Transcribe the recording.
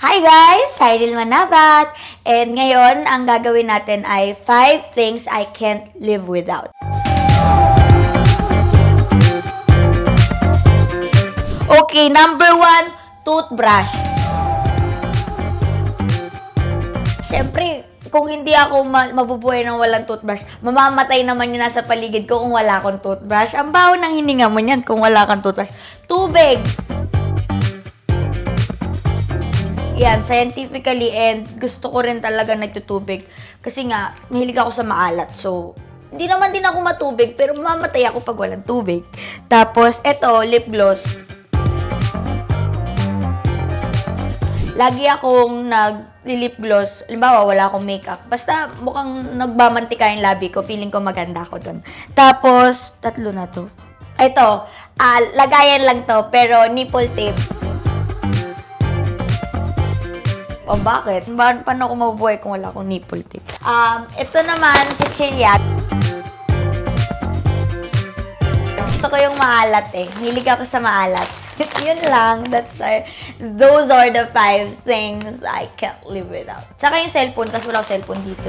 Hi guys! Cyril Manabat! And ngayon, ang gagawin natin ay 5 things I can't live without. Okay, number 1, toothbrush. Siyempre, kung hindi ako mabubuhay ng walang toothbrush, mamamatay naman yung nasa paligid ko kung wala akong toothbrush. Ang baho ng hininga mo niyan kung wala kang toothbrush. Tubig! Yan, scientifically, and gusto ko rin talaga nagtutubig. Kasi nga, mahilig ako sa maalat. So, hindi naman din ako matubig, pero mamamatay ako pag walang tubig. Tapos, eto, lip gloss. Lagi akong nag-lip gloss. Halimbawa, wala akong makeup. Basta mukhang nagbamantika yung labi ko. Feeling ko maganda ako dun. Tapos, 3 na to. Ito, lagayan lang to, pero nipple tape. O bakit? Paano ako mabubuhay kung wala akong nipple tape? Ito naman, chichirya. Gusto ko yung maalat eh. Hilig ako sa maalat. Yun lang. Those are the 5 things I can't live without. Tsaka yung cellphone, kasi wala akong cellphone dito.